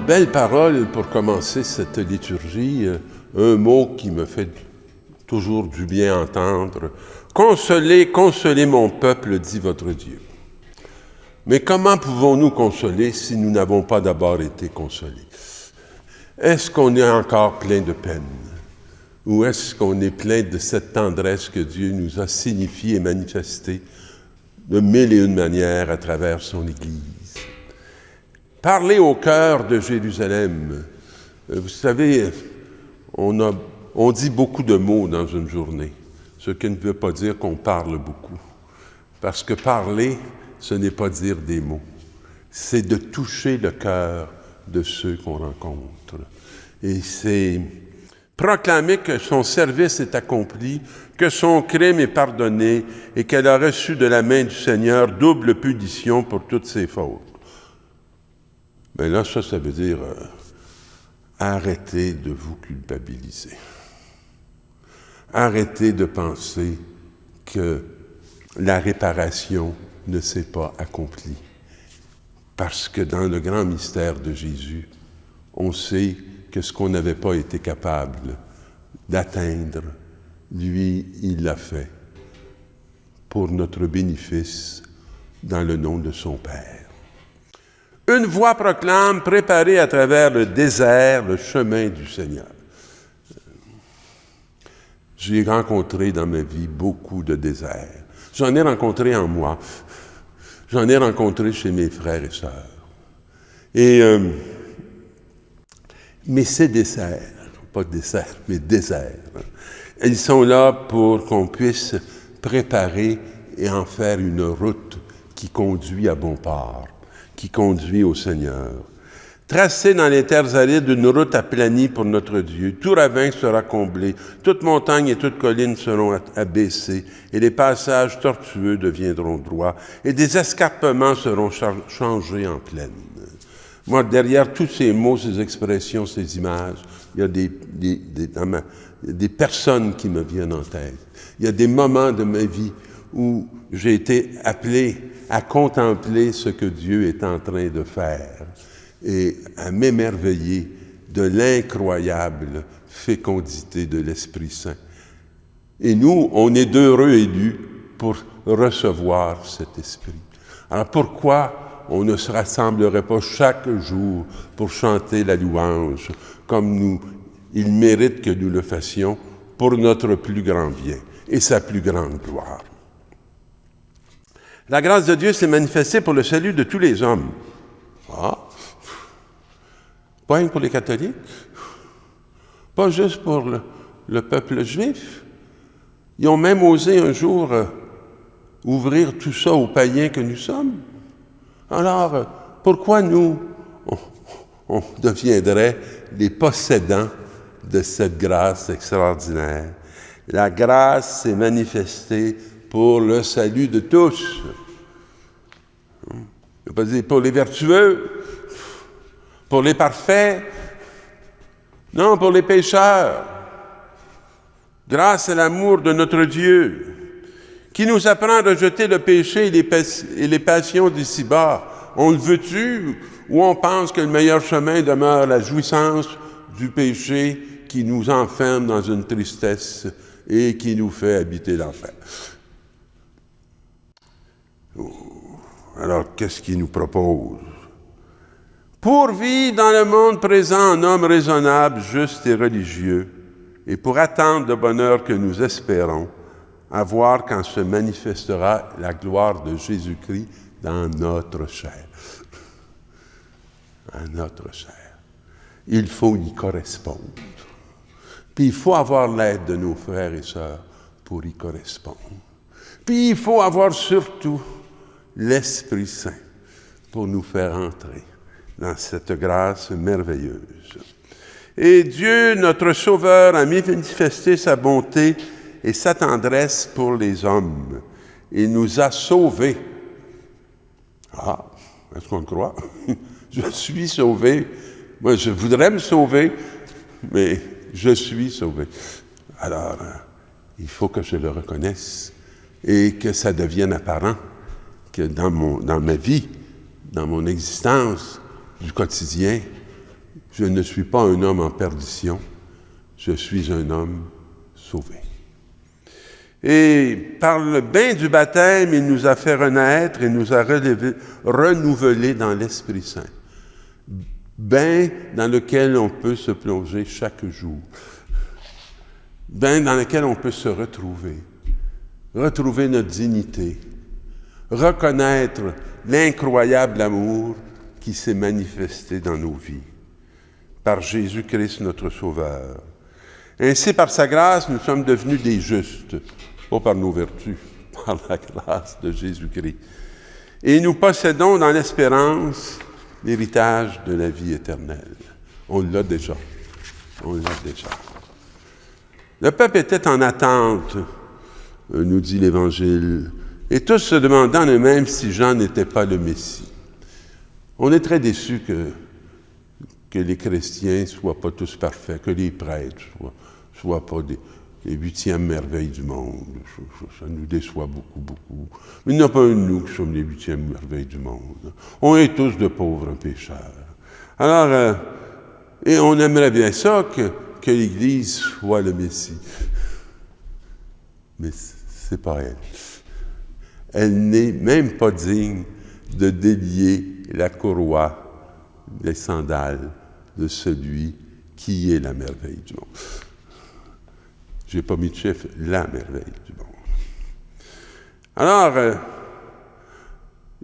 belle parole pour commencer cette liturgie, un mot qui me fait toujours du bien entendre. « Consolez, consolez mon peuple, dit votre Dieu. » Mais comment pouvons-nous consoler si nous n'avons pas d'abord été consolés? Est-ce qu'on est encore plein de peine? Ou est-ce qu'on est plein de cette tendresse que Dieu nous a signifiée et manifestée de mille et une manières à travers son Église? Parler au cœur de Jérusalem. Vous savez, on dit beaucoup de mots dans une journée, ce qui ne veut pas dire qu'on parle beaucoup. Parce que parler, ce n'est pas dire des mots. C'est de toucher le cœur de ceux qu'on rencontre. Et c'est proclamer que son service est accompli, que son crime est pardonné et qu'elle a reçu de la main du Seigneur double punition pour toutes ses fautes. Mais là, ça veut dire arrêtez de vous culpabiliser. Arrêtez de penser que la réparation ne s'est pas accomplie. Parce que dans le grand mystère de Jésus, on sait que ce qu'on n'avait pas été capable d'atteindre, lui, il l'a fait pour notre bénéfice dans le nom de son Père. Une voix proclame, préparez à travers le désert le chemin du Seigneur. J'ai rencontré dans ma vie beaucoup de déserts. J'en ai rencontré en moi. J'en ai rencontré chez mes frères et sœurs. Mais ces déserts, pas déserts, mais déserts, ils sont là pour qu'on puisse préparer et en faire une route qui conduit à bon port, qui conduit au Seigneur. Tracez dans les terres arides une route aplanie pour notre Dieu. Tout ravin sera comblé, toute montagne et toute colline seront abaissées, et les passages tortueux deviendront droits, et des escarpements seront changés en plaine. Moi, derrière tous ces mots, ces expressions, ces images, il y a des personnes qui me viennent en tête. Il y a des moments de ma vie où j'ai été appelé à contempler ce que Dieu est en train de faire et à m'émerveiller de l'incroyable fécondité de l'Esprit Saint. Et nous, on est d'heureux élus pour recevoir cet Esprit. Alors pourquoi on ne se rassemblerait pas chaque jour pour chanter la louange comme il mérite que nous le fassions pour notre plus grand bien et sa plus grande gloire? La grâce de Dieu s'est manifestée pour le salut de tous les hommes. Ah! Pas rien pour les catholiques, pas juste pour le peuple juif. Ils ont même osé un jour ouvrir tout ça aux païens que nous sommes. Alors, pourquoi nous, on deviendrait les possédants de cette grâce extraordinaire? La grâce s'est manifestée pour le salut de tous. Je ne veux pas dire pour les vertueux, pour les parfaits, non, pour les pécheurs. Grâce à l'amour de notre Dieu, qui nous apprend à rejeter le péché et les passions d'ici-bas. On le veut-tu ou on pense que le meilleur chemin demeure la jouissance du péché qui nous enferme dans une tristesse et qui nous fait habiter l'enfer? Alors, qu'est-ce qu'il nous propose? Pour vivre dans le monde présent en homme raisonnable, juste et religieux, et pour attendre le bonheur que nous espérons, à voir quand se manifestera la gloire de Jésus-Christ dans notre chair. Dans notre chair. Il faut y correspondre. Puis il faut avoir l'aide de nos frères et sœurs pour y correspondre. Puis il faut avoir surtout l'Esprit Saint pour nous faire entrer dans cette grâce merveilleuse. Et Dieu, notre Sauveur, a manifesté sa bonté et sa tendresse pour les hommes. Il nous a sauvés. Ah, est-ce qu'on le croit? Je suis sauvé. Moi, je voudrais me sauver, mais je suis sauvé. Alors, il faut que je le reconnaisse et que ça devienne apparent que dans ma vie, dans mon existence du quotidien, Je ne suis pas un homme en perdition, je suis un homme sauvé. Et par le bain du baptême, il nous a fait renaître et nous a renouvelés dans l'Esprit Saint. Bain dans lequel on peut se plonger chaque jour. Bain dans lequel on peut se retrouver notre dignité, reconnaître l'incroyable amour qui s'est manifesté dans nos vies par Jésus-Christ notre Sauveur. Ainsi, par sa grâce, nous sommes devenus des justes, pas par nos vertus, par la grâce de Jésus-Christ. Et nous possédons dans l'espérance l'héritage de la vie éternelle. On l'a déjà. Le peuple était en attente, nous dit l'Évangile, et tous se demandant eux-mêmes si Jean n'était pas le Messie. On est très déçus que les chrétiens ne soient pas tous parfaits, que les prêtres ne soient pas les 8e merveilles du monde. Ça nous déçoit beaucoup. Mais il n'y en a pas un de nous qui sommes les 8e merveilles du monde. On est tous de pauvres pécheurs. Alors, et on aimerait bien ça que l'Église soit le Messie. Mais c'est pas elle. Elle n'est même pas digne de délier la courroie des sandales de celui qui est la merveille du monde. Je n'ai pas mis de chiffre, la merveille du monde. Alors,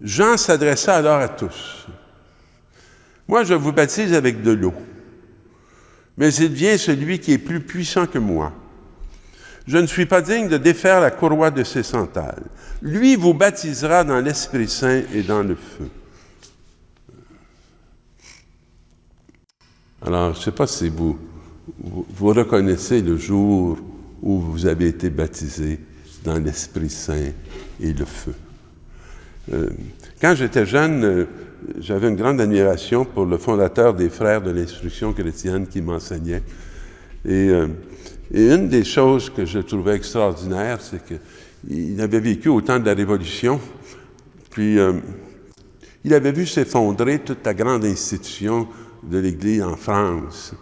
Jean s'adressa alors à tous. Moi, je vous baptise avec de l'eau, mais il vient celui qui est plus puissant que moi. Je ne suis pas digne de défaire la courroie de ses sandales. Lui vous baptisera dans l'Esprit Saint et dans le feu. Alors, je ne sais pas si vous reconnaissez le jour où vous avez été baptisé dans l'Esprit Saint et le feu. Quand j'étais jeune, j'avais une grande admiration pour le fondateur des Frères de l'Instruction chrétienne qui m'enseignait. Et une des choses que je trouvais extraordinaire, c'est qu'il avait vécu au temps de la Révolution, puis il avait vu s'effondrer toute la grande institution de l'Église en France.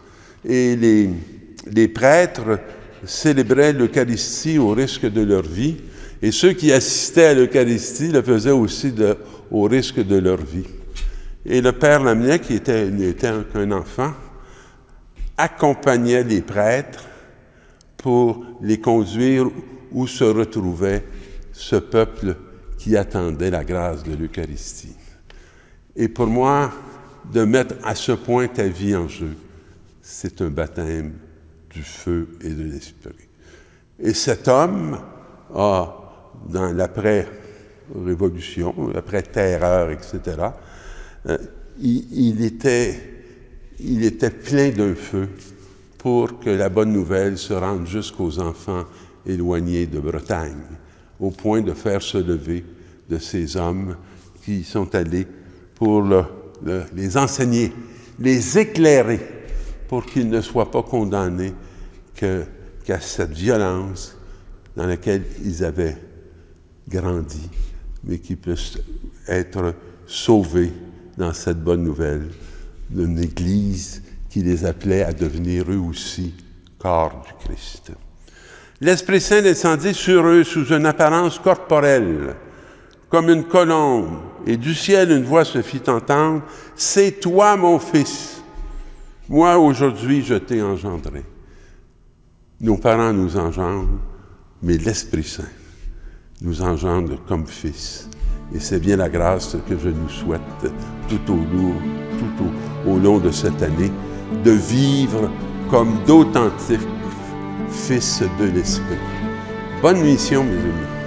Et les prêtres célébraient l'Eucharistie au risque de leur vie, et ceux qui assistaient à l'Eucharistie le faisaient aussi au risque de leur vie. Et le père Lamennais, qui était un enfant, accompagnait les prêtres pour les conduire où se retrouvait ce peuple qui attendait la grâce de l'Eucharistie. Et pour moi, de mettre à ce point ta vie en jeu, c'est un baptême du feu et de l'Esprit. Et cet homme a, dans l'après-révolution, l'après-terreur, etc., il était plein d'un feu pour que la bonne nouvelle se rende jusqu'aux enfants éloignés de Bretagne, au point de faire se lever de ces hommes qui sont allés pour les enseigner, les éclairer, pour qu'ils ne soient pas condamnés qu'à cette violence dans laquelle ils avaient grandi, mais qu'ils puissent être sauvés dans cette bonne nouvelle d'une Église qui les appelait à devenir eux aussi corps du Christ. L'Esprit Saint descendit sur eux sous une apparence corporelle, comme une colombe, et du ciel une voix se fit entendre, « C'est toi, mon Fils, moi aujourd'hui je t'ai engendré. » Nos parents nous engendrent, mais l'Esprit Saint nous engendre comme fils. Et c'est bien la grâce que je nous souhaite tout au long de cette année, de vivre comme d'authentiques fils de l'Esprit. Bonne mission, mes amis.